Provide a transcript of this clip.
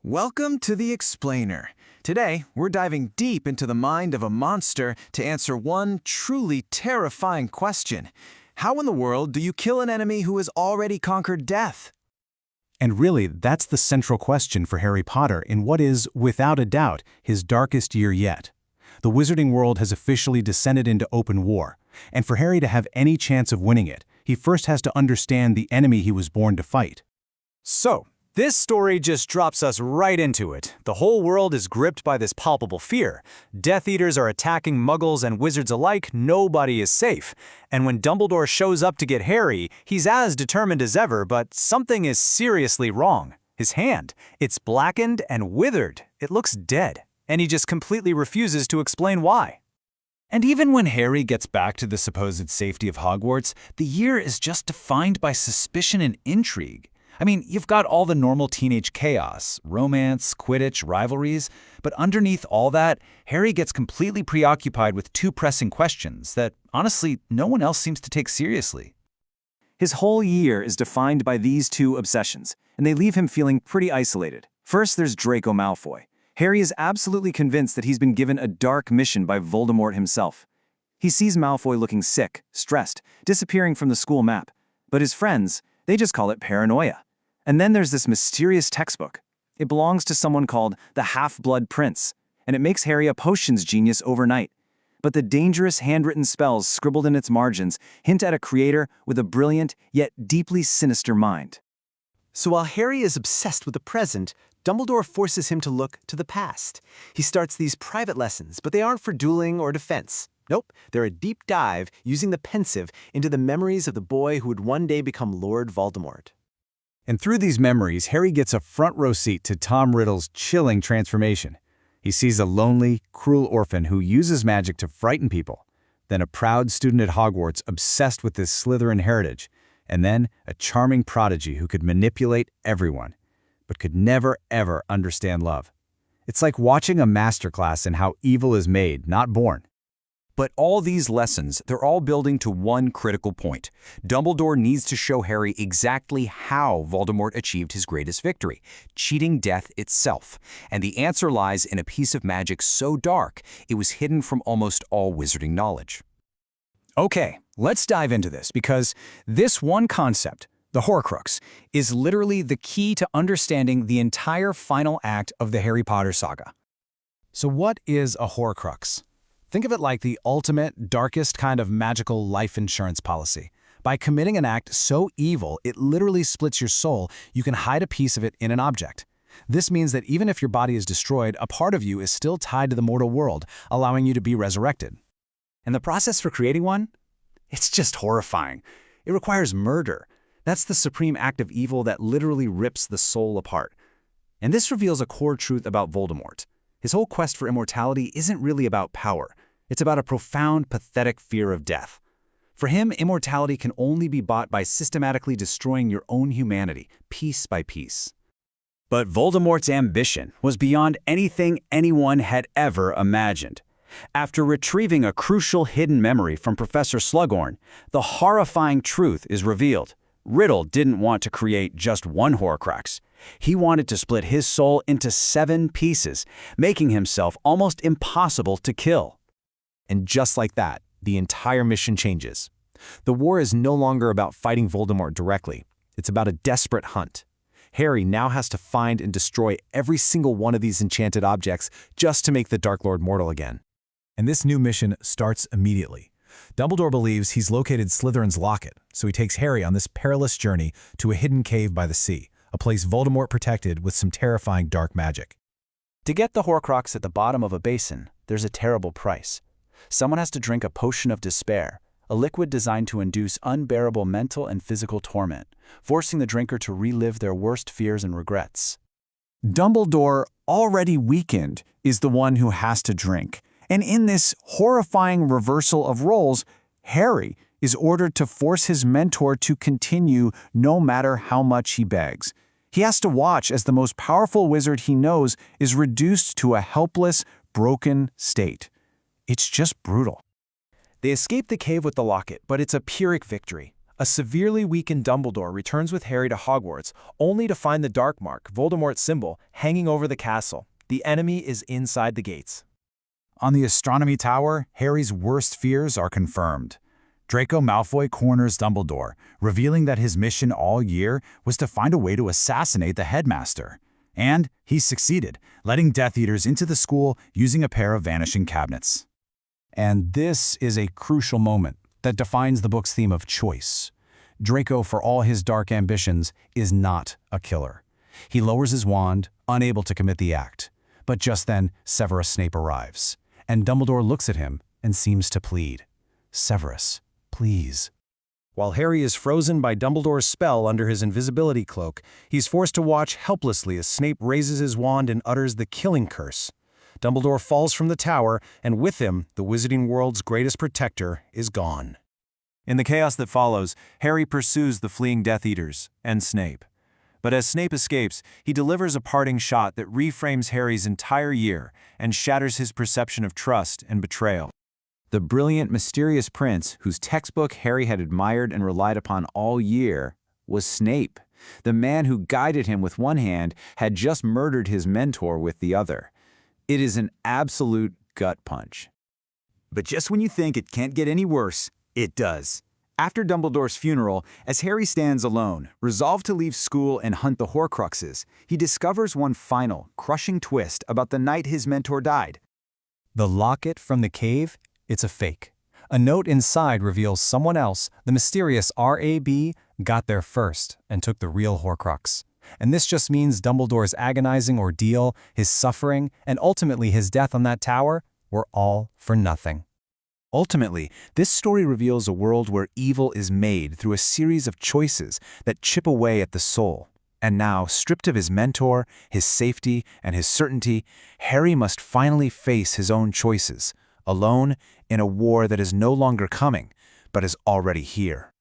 Welcome to The Explainer. Today, we're diving deep into the mind of a monster to answer one truly terrifying question. How in the world do you kill an enemy who has already conquered death? And really, that's the central question for Harry Potter in what is, without a doubt, his darkest year yet. The wizarding world has officially descended into open war, and for Harry to have any chance of winning it, he first has to understand the enemy he was born to fight. So, this story just drops us right into it. The whole world is gripped by this palpable fear. Death Eaters are attacking Muggles and wizards alike, nobody is safe. And when Dumbledore shows up to get Harry, he's as determined as ever, but something is seriously wrong. His hand, it's blackened and withered. It looks dead. And he just completely refuses to explain why. And even when Harry gets back to the supposed safety of Hogwarts, the year is just defined by suspicion and intrigue. I mean, you've got all the normal teenage chaos, romance, Quidditch, rivalries, but underneath all that, Harry gets completely preoccupied with two pressing questions that, honestly, no one else seems to take seriously. His whole year is defined by these two obsessions, and they leave him feeling pretty isolated. First, there's Draco Malfoy. Harry is absolutely convinced that he's been given a dark mission by Voldemort himself. He sees Malfoy looking sick, stressed, disappearing from the school map. But his friends, they just call it paranoia. And then there's this mysterious textbook. It belongs to someone called the Half-Blood Prince, and it makes Harry a potions genius overnight. But the dangerous handwritten spells scribbled in its margins hint at a creator with a brilliant yet deeply sinister mind. So while Harry is obsessed with the present, Dumbledore forces him to look to the past. He starts these private lessons, but they aren't for dueling or defense. Nope, they're a deep dive using the pensive into the memories of the boy who would one day become Lord Voldemort. And through these memories, Harry gets a front-row seat to Tom Riddle's chilling transformation. He sees a lonely, cruel orphan who uses magic to frighten people, then a proud student at Hogwarts obsessed with his Slytherin heritage, and then a charming prodigy who could manipulate everyone, but could never, ever understand love. It's like watching a masterclass in how evil is made, not born. But all these lessons, they're all building to one critical point. Dumbledore needs to show Harry exactly how Voldemort achieved his greatest victory, cheating death itself. And the answer lies in a piece of magic so dark, it was hidden from almost all wizarding knowledge. Okay, let's dive into this, because this one concept, the Horcrux, is literally the key to understanding the entire final act of the Harry Potter saga. So what is a Horcrux? Think of it like the ultimate, darkest kind of magical life insurance policy. By committing an act so evil it literally splits your soul, you can hide a piece of it in an object. This means that even if your body is destroyed, a part of you is still tied to the mortal world, allowing you to be resurrected. And the process for creating one? It's just horrifying. It requires murder. That's the supreme act of evil that literally rips the soul apart. And this reveals a core truth about Voldemort. His whole quest for immortality isn't really about power. It's about a profound, pathetic fear of death. For him, immortality can only be bought by systematically destroying your own humanity, piece by piece. But Voldemort's ambition was beyond anything anyone had ever imagined. After retrieving a crucial hidden memory from Professor Slughorn, the horrifying truth is revealed. Riddle didn't want to create just one Horcrux. He wanted to split his soul into 7 pieces, making himself almost impossible to kill. And just like that, the entire mission changes. The war is no longer about fighting Voldemort directly. It's about a desperate hunt. Harry now has to find and destroy every single one of these enchanted objects just to make the Dark Lord mortal again. And this new mission starts immediately. Dumbledore believes he's located Slytherin's locket, so he takes Harry on this perilous journey to a hidden cave by the sea, a place Voldemort protected with some terrifying dark magic. To get the Horcrux at the bottom of a basin, there's a terrible price. Someone has to drink a potion of despair, a liquid designed to induce unbearable mental and physical torment, forcing the drinker to relive their worst fears and regrets. Dumbledore, already weakened, is the one who has to drink. And in this horrifying reversal of roles, Harry is ordered to force his mentor to continue no matter how much he begs. He has to watch as the most powerful wizard he knows is reduced to a helpless, broken state. It's just brutal. They escape the cave with the locket, but it's a Pyrrhic victory. A severely weakened Dumbledore returns with Harry to Hogwarts, only to find the Dark Mark, Voldemort's symbol, hanging over the castle. The enemy is inside the gates. On the astronomy tower, Harry's worst fears are confirmed. Draco Malfoy corners Dumbledore, revealing that his mission all year was to find a way to assassinate the headmaster. And he succeeded, letting Death Eaters into the school using a pair of vanishing cabinets. And this is a crucial moment that defines the book's theme of choice. Draco, for all his dark ambitions, is not a killer. He lowers his wand, unable to commit the act. But just then, Severus Snape arrives, and Dumbledore looks at him and seems to plead. "Severus, please." While Harry is frozen by Dumbledore's spell under his invisibility cloak, he's forced to watch helplessly as Snape raises his wand and utters the killing curse. Dumbledore falls from the tower, and with him, the Wizarding World's greatest protector is gone. In the chaos that follows, Harry pursues the fleeing Death Eaters and Snape. But as Snape escapes, he delivers a parting shot that reframes Harry's entire year and shatters his perception of trust and betrayal. The brilliant, mysterious prince, whose textbook Harry had admired and relied upon all year, was Snape. The man who guided him with one hand had just murdered his mentor with the other. It is an absolute gut punch. But just when you think it can't get any worse, it does. After Dumbledore's funeral, as Harry stands alone, resolved to leave school and hunt the Horcruxes, he discovers one final, crushing twist about the night his mentor died. The locket from the cave? It's a fake. A note inside reveals someone else, the mysterious R.A.B, got there first and took the real Horcrux. And this just means Dumbledore's agonizing ordeal, his suffering, and ultimately his death on that tower were all for nothing. Ultimately, this story reveals a world where evil is made through a series of choices that chip away at the soul. And now, stripped of his mentor, his safety, and his certainty, Harry must finally face his own choices, alone in a war that is no longer coming, but is already here.